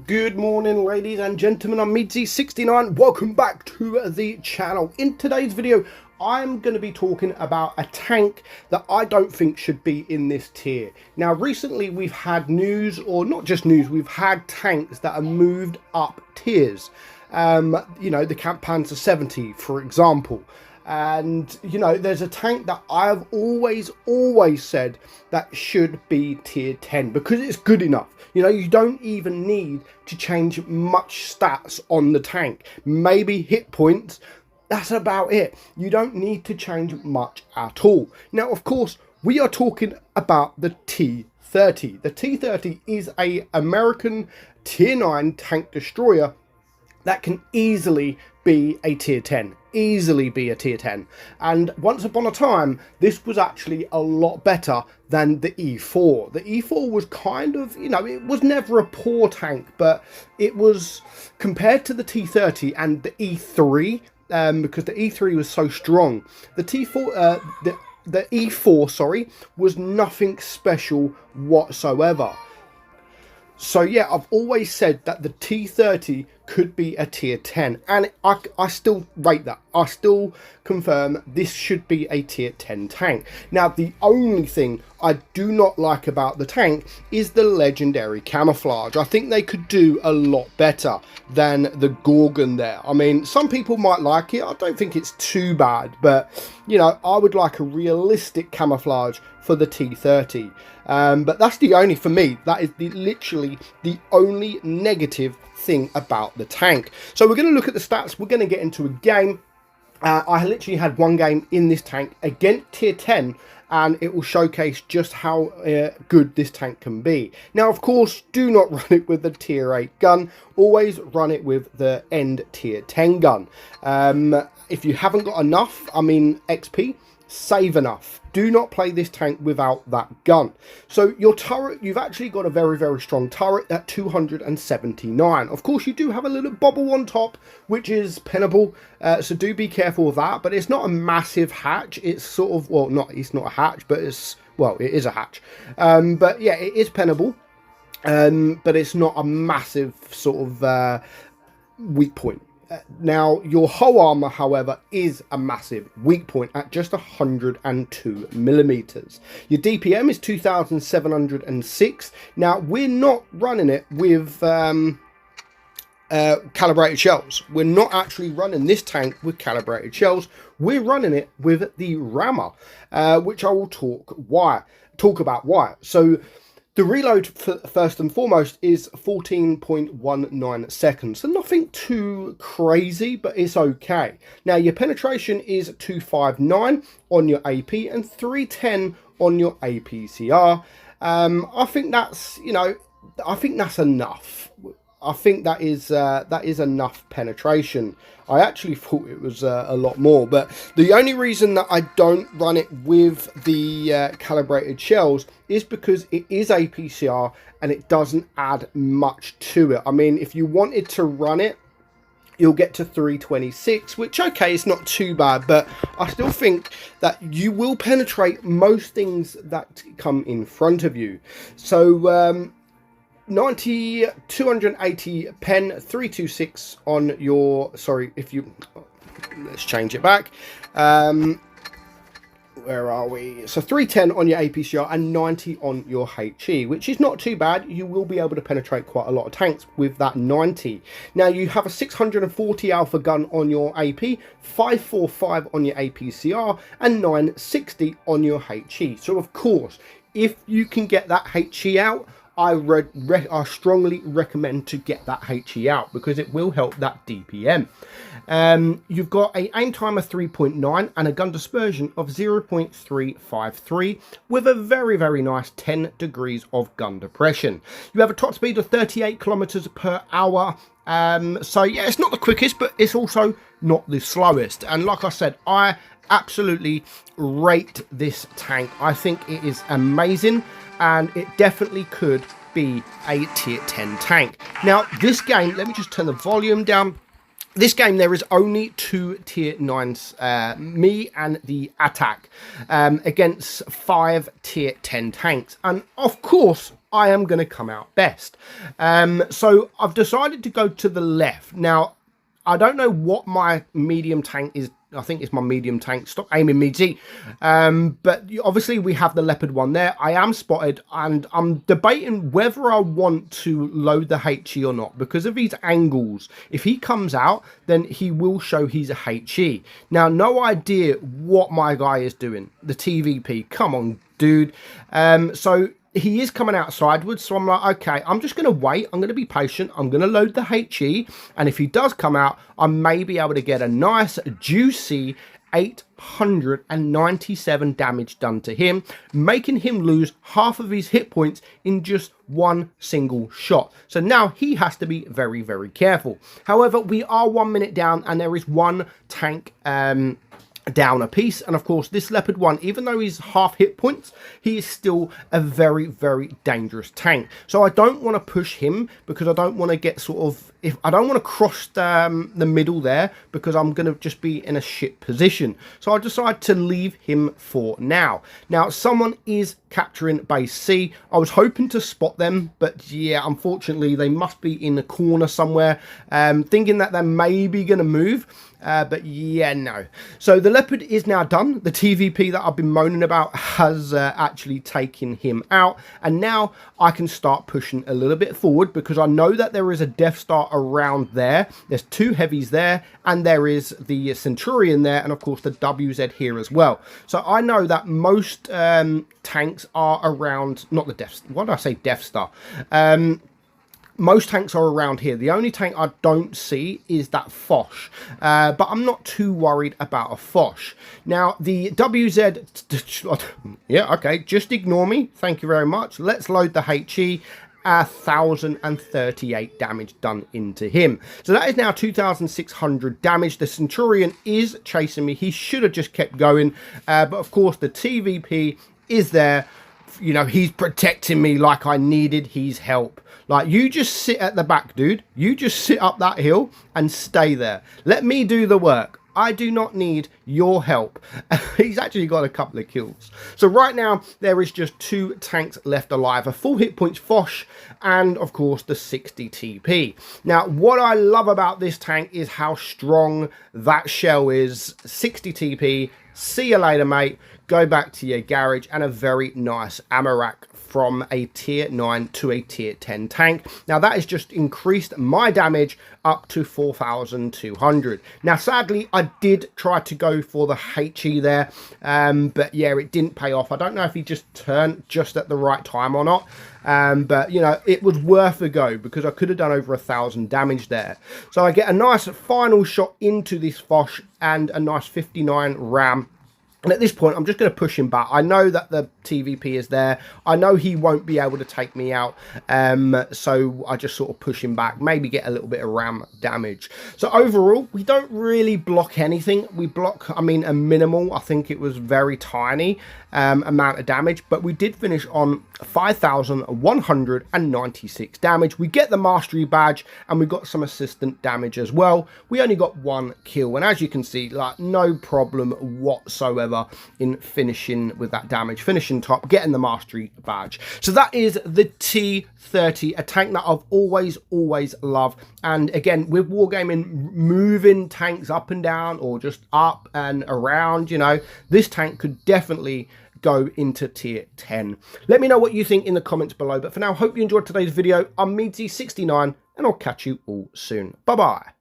Good morning, ladies and gentlemen. I'm meadsyreplays. Welcome back to the channel. In today's video, I'm going to be talking about a tank that I don't think should be in this tier. Now, recently we've had news, or not just news, we've had tanks that are moved up tiers. You know, the Camp Panzer 70, for example. And, you know, there's a tank that I've always said that should be tier 10 because it's good enough. You know, you don't even need to change much stats on the tank. Maybe hit points. That's about it. You don't need to change much at all. Now, of course, we are talking about the T-30. The T-30 is an American tier 9 tank destroyer that can easily be a tier 10. Easily be a tier 10. And once upon a time, this was actually a lot better than the E4. The E4 was kind of, you know, it was never a poor tank, but it was, compared to the T30 and the E3, because the E3 was so strong, the T4, the E4, sorry, was nothing special whatsoever. So yeah, I've always said that the T30 could be a tier 10, and I still rate that. I still confirm this should be a tier 10 tank. Now, the only thing I do not like about the tank is the legendary camouflage. I think they could do a lot better than the Gorgon there. I mean, some people might like it. I don't think it's too bad, but, you know, I would like a realistic camouflage for the T30. But that's the only, for me, that is literally the only negative thing about the tank. So we're going to look at the stats. We're going to get into a game. I literally had one game in this tank against tier 10, and it will showcase just how good this tank can be. Now, of course, do not run it with the tier 8 gun. Always run it with the end tier 10 gun. If you haven't got enough, I mean XP, save enough. Do not play this tank without that gun. So your turret, you've actually got a very strong turret at 279. Of course, you do have a little bubble on top, which is pinnable, so do be careful of that. But it's not a massive hatch. It's sort of, well, it's not a hatch, but it's, well, it is a hatch. But yeah, it is pinnable, but it's not a massive sort of weak point. Now, your hull armor, however, is a massive weak point at just 102 millimeters. Your DPM is 2,706. Now, we're not running it with calibrated shells. We're not actually running this tank with calibrated shells. We're running it with the rammer, which I will talk about why. So, the reload, first and foremost, is 14.19 seconds. So nothing too crazy, but it's okay. Now, your penetration is 259 on your AP and 310 on your APCR. I think that's, you know, I think that's enough. I think that is enough penetration. I actually thought it was a lot more, but the only reason that I don't run it with the calibrated shells is because it is APCR and it doesn't add much to it. I mean, if you wanted to run it, you'll get to 326, which, okay, it's not too bad, but I still think that you will penetrate most things that come in front of you. So 90, 280 pen, 326 on your, sorry, if you, let's change it back. Where are we? So 310 on your APCR and 90 on your HE, which is not too bad. You will be able to penetrate quite a lot of tanks with that 90. Now, you have a 640 alpha gun on your AP, 545 on your APCR, and 960 on your HE. So, of course, if you can get that HE out, I strongly recommend to get that HE out because it will help that DPM. You've got an aim time of 3.9 and a gun dispersion of 0.353 with a very nice 10 degrees of gun depression. You have a top speed of 38 kilometers per hour. So yeah, it's not the quickest, but it's also not the slowest. And like I said, I absolutely rate this tank. I think it is amazing, and it definitely could be a tier 10 tank. Now, this game, let me just turn the volume down. This game, there is only 2 tier 9s, me and the attack, against 5 tier 10 tanks. And of course, I am going to come out best. So I've decided to go to the left. Now, I don't know what my medium tank is. I think it's my medium tank. Stop aiming me, G. But obviously we have the leopard one there. I am spotted, and I'm debating whether I want to load the HE or not because of his angles. If he comes out, then he will show he's a HE. Now, no idea what my guy is doing. The TVP. Come on, dude. So he is coming out sideways, so I'm like, okay, I'm just going to wait. I'm going to be patient. I'm going to load the HE, and if he does come out, I may be able to get a nice, juicy 897 damage done to him, making him lose half of his hit points in just one single shot. So now he has to be very, very careful. However, we are 1 minute down, and there is one tank down a piece, and of course this leopard one, even though he's half hit points, he is still a very, very dangerous tank. So I don't want to push him because I don't want to get sort of, if I don't want to cross the middle there, because I'm going to just be in a shit position. So I decide to leave him for now. Now someone is capturing base C. I was hoping to spot them, but yeah, unfortunately they must be in the corner somewhere, thinking that they're maybe going to move. But yeah, no. So the leopard is now done. The TVP that I've been moaning about has actually taken him out, and now I can start pushing a little bit forward because I know that there is a Death Star around there. There's two heavies there, and there is the Centurion there, and of course the WZ here as well. So I know that most tanks are around, not the Death, why did I say Death Star? Most tanks are around here. The only tank I don't see is that Foch, but I'm not too worried about a Foch. Now, the WZ, yeah, okay, just ignore me. Thank you very much. Let's load the HE. 1,038 damage done into him. So that is now 2,600 damage. The Centurion is chasing me. He should have just kept going, but of course the TVP is there. You know, he's protecting me like I needed his help. Like, you just sit at the back, dude. You just sit up that hill and stay there. Let me do the work. I do not need your help. He's actually got a couple of kills. So right now, there is just two tanks left alive. A full hit points Foch and, of course, the 60 TP. Now, what I love about this tank is how strong that shell is. 60 TP. See you later, mate. Go back to your garage, and a very nice ammo rack from a tier 9 to a tier 10 tank. Now that has just increased my damage up to 4,200. Now sadly I did try to go for the HE there, but yeah, it didn't pay off. I don't know if he just turned just at the right time or not, but you know, it was worth a go because I could have done over 1,000 damage there. So I get a nice final shot into this Foch and a nice 59 ram. And at this point, I'm just going to push him back. I know that the TVP is there. I know he won't be able to take me out. So I just sort of push him back, maybe get a little bit of ram damage. So overall, we don't really block anything. We block, I mean, a minimal. I think it was very tiny amount of damage. But we did finish on 5,196 damage. We get the mastery badge, and we got some assistant damage as well. We only got one kill. And as you can see, like, no problem whatsoever in finishing with that damage, finishing top, getting the mastery badge. So that is the T30, a tank that I've always loved. And again, with wargaming, moving tanks up and down or just up and around, you know, this tank could definitely go into tier 10. Let me know what you think in the comments below, but for now, hope you enjoyed today's video. I'm meadsy69, and I'll catch you all soon. Bye bye.